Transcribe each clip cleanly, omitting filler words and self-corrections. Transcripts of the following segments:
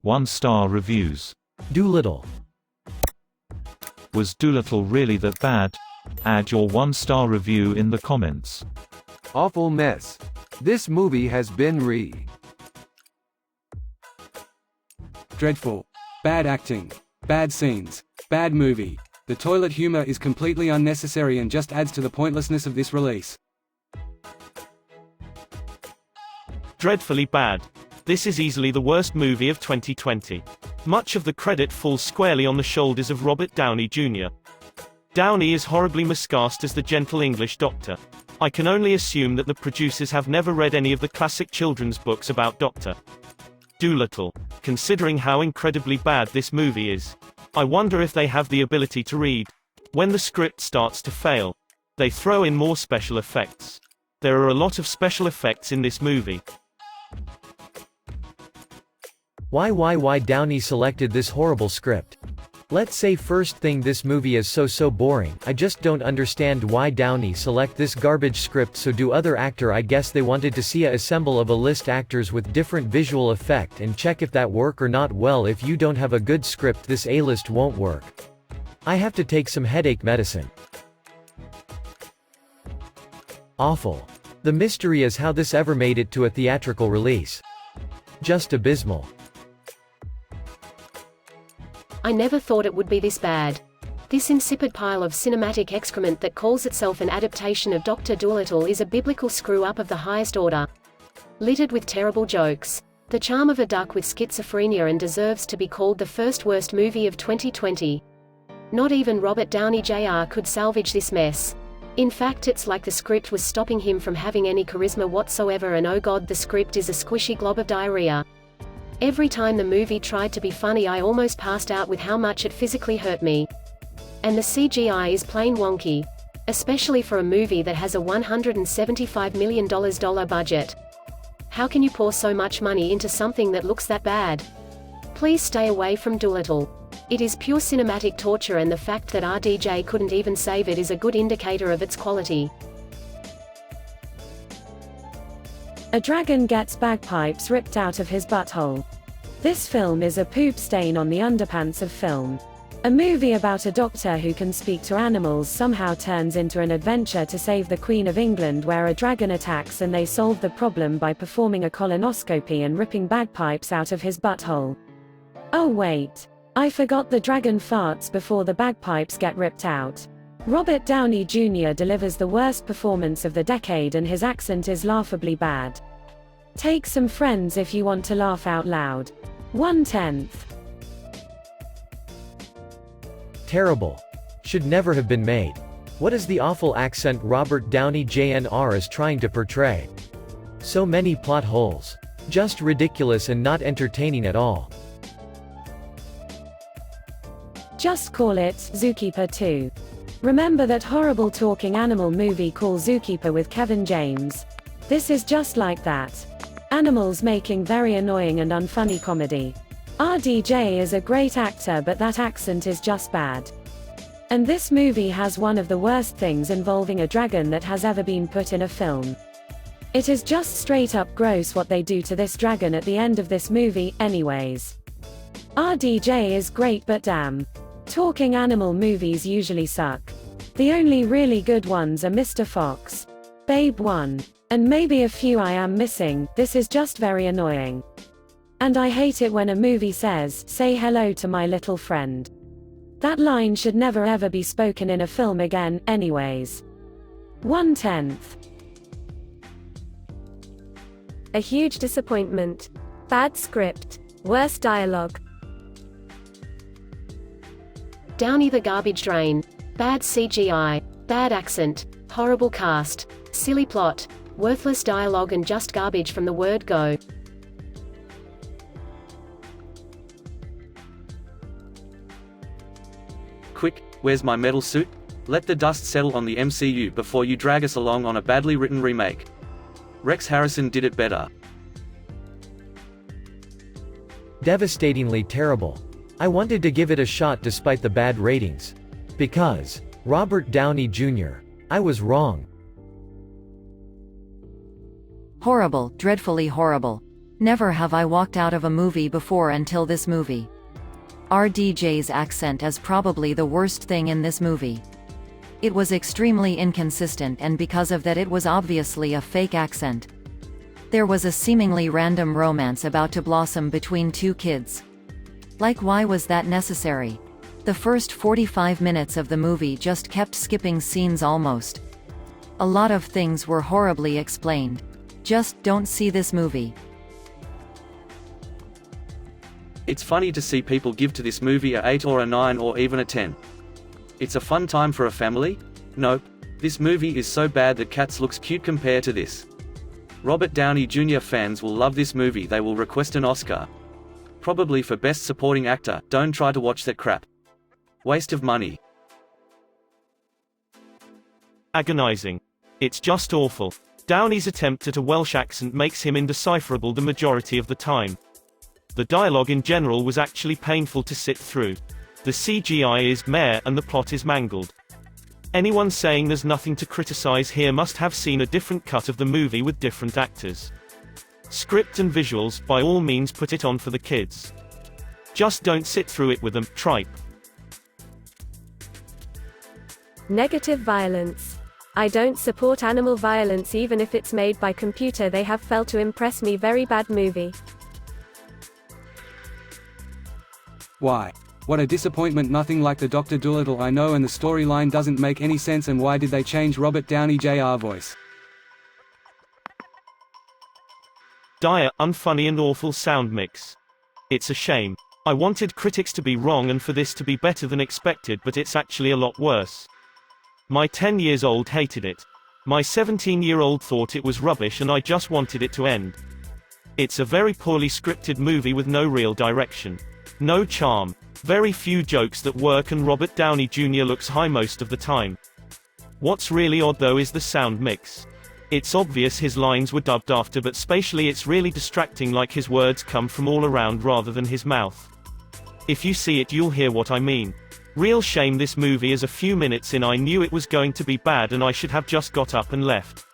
1-star reviews. Dolittle. Was Dolittle really that bad? Add your 1-star review in the comments. Awful mess. This movie has been Dreadful. Bad acting. Bad scenes. Bad movie. The toilet humor is completely unnecessary and just adds to the pointlessness of this release. Dreadfully bad. This is easily the worst movie of 2020. Much of the credit falls squarely on the shoulders of Robert Downey Jr. Downey is horribly miscast as the gentle English doctor. I can only assume that the producers have never read any of the classic children's books about Dr. Dolittle. Considering how incredibly bad this movie is, I wonder if they have the ability to read. When the script starts to fail, they throw in more special effects. There are a lot of special effects in this movie. Why Downey selected this horrible script? Let's say first thing, this movie is so boring. I just don't understand why Downey select this garbage script. So do other actor. I guess they wanted to see a assemble of a list actors with different visual effect and check if that work or not. Well, if you don't have a good script, this A-list won't work. I have to take some headache medicine. Awful. The mystery is how this ever made it to a theatrical release. Just abysmal. I never thought it would be this bad. This insipid pile of cinematic excrement that calls itself an adaptation of Dr. Dolittle is a biblical screw-up of the highest order. Littered with terrible jokes. The charm of a duck with schizophrenia, and deserves to be called the first worst movie of 2020. Not even Robert Downey Jr. could salvage this mess. In fact, it's like the script was stopping him from having any charisma whatsoever, and oh god, the script is a squishy glob of diarrhea. Every time the movie tried to be funny, I almost passed out with how much it physically hurt me. And the CGI is plain wonky. Especially for a movie that has a $175 million budget. How can you pour so much money into something that looks that bad? Please stay away from Dolittle. It is pure cinematic torture, and the fact that RDJ couldn't even save it is a good indicator of its quality. A dragon gets bagpipes ripped out of his butthole. This film is a poop stain on the underpants of film. A movie about a doctor who can speak to animals somehow turns into an adventure to save the Queen of England, where a dragon attacks and they solve the problem by performing a colonoscopy and ripping bagpipes out of his butthole. Oh wait. I forgot the dragon farts before the bagpipes get ripped out. Robert Downey Jr. delivers the worst performance of the decade, and his accent is laughably bad. Take some friends if you want to laugh out loud. 1/10. Terrible. Should never have been made. What is the awful accent Robert Downey Jr. is trying to portray? So many plot holes. Just ridiculous and not entertaining at all. Just call it Zookeeper 2. Remember that horrible talking animal movie called Zookeeper with Kevin James? This is just like that. Animals making very annoying and unfunny comedy. RDJ is a great actor, but that accent is just bad. And this movie has one of the worst things involving a dragon that has ever been put in a film. It is just straight up gross what they do to this dragon at the end of this movie, anyways. RDJ is great, but damn. Talking animal movies usually suck. The only really good ones are Mr. Fox, Babe 1, and maybe a few I am missing. This is just very annoying. And I hate it when a movie says, "Say hello to my little friend." That line should never ever be spoken in a film again, anyways. 1/10. A huge disappointment. Bad script. Worst dialogue. Downey the garbage drain. Bad CGI. Bad accent. Horrible cast. Silly plot. Worthless dialogue and just garbage from the word go. Quick, where's my metal suit? Let the dust settle on the MCU before you drag us along on a badly written remake. Rex Harrison did it better. Devastatingly terrible. I wanted to give it a shot despite the bad ratings. Because Robert Downey Jr. I was wrong. Horrible, dreadfully horrible. Never have I walked out of a movie before until this movie. RDJ's accent is probably the worst thing in this movie. It was extremely inconsistent, and because of that it was obviously a fake accent. There was a seemingly random romance about to blossom between two kids. Like, why was that necessary? The first 45 minutes of the movie just kept skipping scenes almost. A lot of things were horribly explained. Just don't see this movie. It's funny to see people give to this movie a 8 or a 9 or even a 10. It's a fun time for a family? Nope. This movie is so bad that Cats looks cute compared to this. Robert Downey Jr. fans will love this movie. They will request an Oscar. Probably for Best Supporting Actor. Don't try to watch that crap. Waste of money. Agonizing. It's just awful. Downey's attempt at a Welsh accent makes him indecipherable the majority of the time. The dialogue in general was actually painful to sit through. The CGI is meh and the plot is mangled. Anyone saying there's nothing to criticize here must have seen a different cut of the movie with different actors. Script and visuals, by all means put it on for the kids. Just don't sit through it with them. Tripe. Negative violence. I don't support animal violence even if it's made by computer. They have failed to impress me. Very bad movie. Why? What a disappointment. Nothing like the Dr. Dolittle I know, and the storyline doesn't make any sense. And why did they change Robert Downey Jr. voice? Dire, unfunny and awful sound mix. It's a shame. I wanted critics to be wrong and for this to be better than expected, but it's actually a lot worse. My 10-year-old hated it. My 17-year-old thought it was rubbish and I just wanted it to end. It's a very poorly scripted movie with no real direction. No charm. Very few jokes that work, and Robert Downey Jr. looks high most of the time. What's really odd though is the sound mix. It's obvious his lines were dubbed after, but spatially it's really distracting, like his words come from all around rather than his mouth. If you see it you'll hear what I mean. Real shame. This movie is a few minutes in I knew it was going to be bad and I should have just got up and left.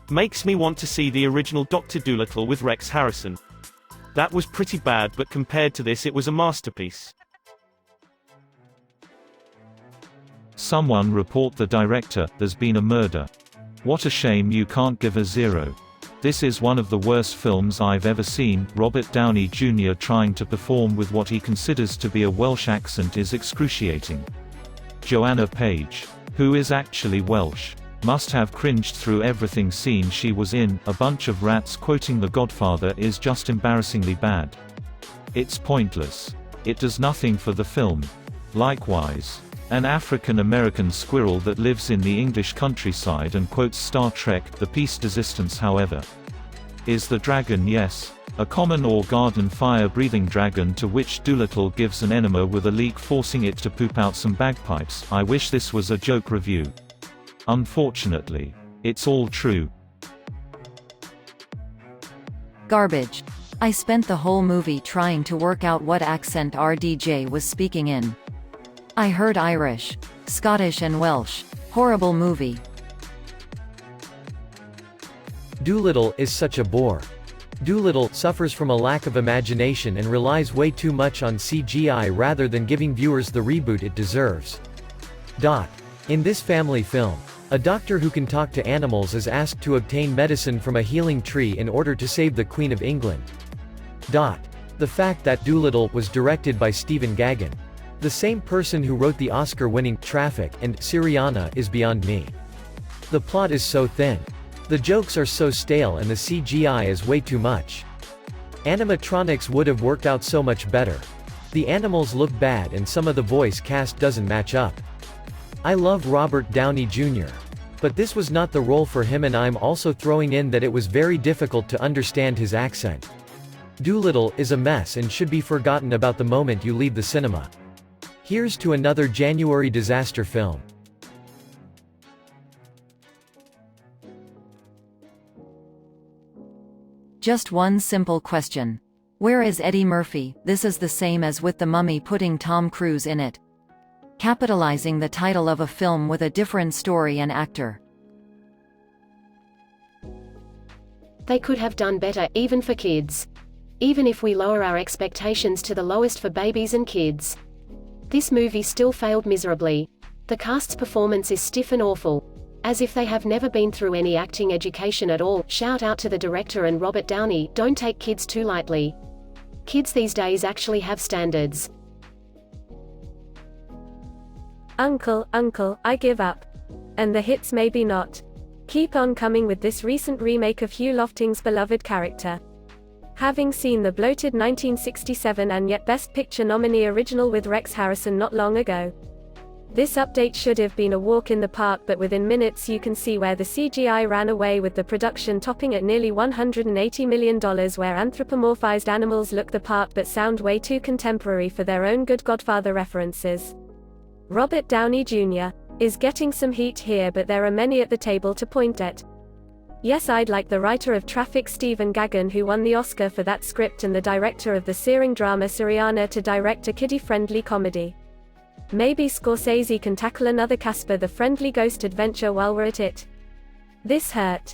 Makes me want to see the original Dr. Dolittle with Rex Harrison. That was pretty bad, but compared to this it was a masterpiece. Someone report the director, there's been a murder. What a shame you can't give a 0. This is one of the worst films I've ever seen. Robert Downey Jr. trying to perform with what he considers to be a Welsh accent is excruciating. Joanna Page, who is actually Welsh, must have cringed through everything scene she was in. A bunch of rats quoting The Godfather is just embarrassingly bad. It's pointless. It does nothing for the film. Likewise, an African-American squirrel that lives in the English countryside and quotes Star Trek: The Peace Resistance. However, is the dragon, yes, a common or garden fire-breathing dragon to which Dolittle gives an enema with a leak forcing it to poop out some bagpipes. I wish this was a joke review. Unfortunately, it's all true. Garbage. I spent the whole movie trying to work out what accent RDJ was speaking in. I heard Irish, Scottish and Welsh. Horrible movie. Dolittle is such a bore. Dolittle suffers from a lack of imagination and relies way too much on CGI rather than giving viewers the reboot it deserves. In this family film, a doctor who can talk to animals is asked to obtain medicine from a healing tree in order to save the Queen of England. The fact that Dolittle was directed by Stephen Gaghan, the same person who wrote the Oscar-winning Traffic and Syriana, is beyond me. The plot is so thin. The jokes are so stale and the CGI is way too much. Animatronics would have worked out so much better. The animals look bad and some of the voice cast doesn't match up. I love Robert Downey Jr., but this was not the role for him, and I'm also throwing in that it was very difficult to understand his accent. Dolittle is a mess and should be forgotten about the moment you leave the cinema. Here's to another January disaster film. Just one simple question. Where is Eddie Murphy? This is the same as with The Mummy putting Tom Cruise in it. Capitalizing the title of a film with a different story and actor. They could have done better, even for kids. even if we lower our expectations to the lowest for babies and kids. This movie still failed miserably. The cast's performance is stiff and awful. As if they have never been through any acting education at all. Shout out to the director and Robert Downey, don't take kids too lightly. Kids these days actually have standards. Uncle, I give up. And the hits maybe not. Keep on coming with this recent remake of Hugh Lofting's beloved character. Having seen the bloated 1967 and yet Best Picture nominee original with Rex Harrison not long ago. This update should have been a walk in the park, but within minutes you can see where the CGI ran away, with the production topping at nearly $180 million, where anthropomorphized animals look the part but sound way too contemporary for their own good. Godfather references. Robert Downey Jr. is getting some heat here, but there are many at the table to point at. Yes, I'd like the writer of Traffic Stephen Gaghan, who won the Oscar for that script, and the director of the searing drama Syriana to direct a kiddie-friendly comedy. Maybe Scorsese can tackle another Casper the Friendly Ghost adventure while we're at it. This hurt.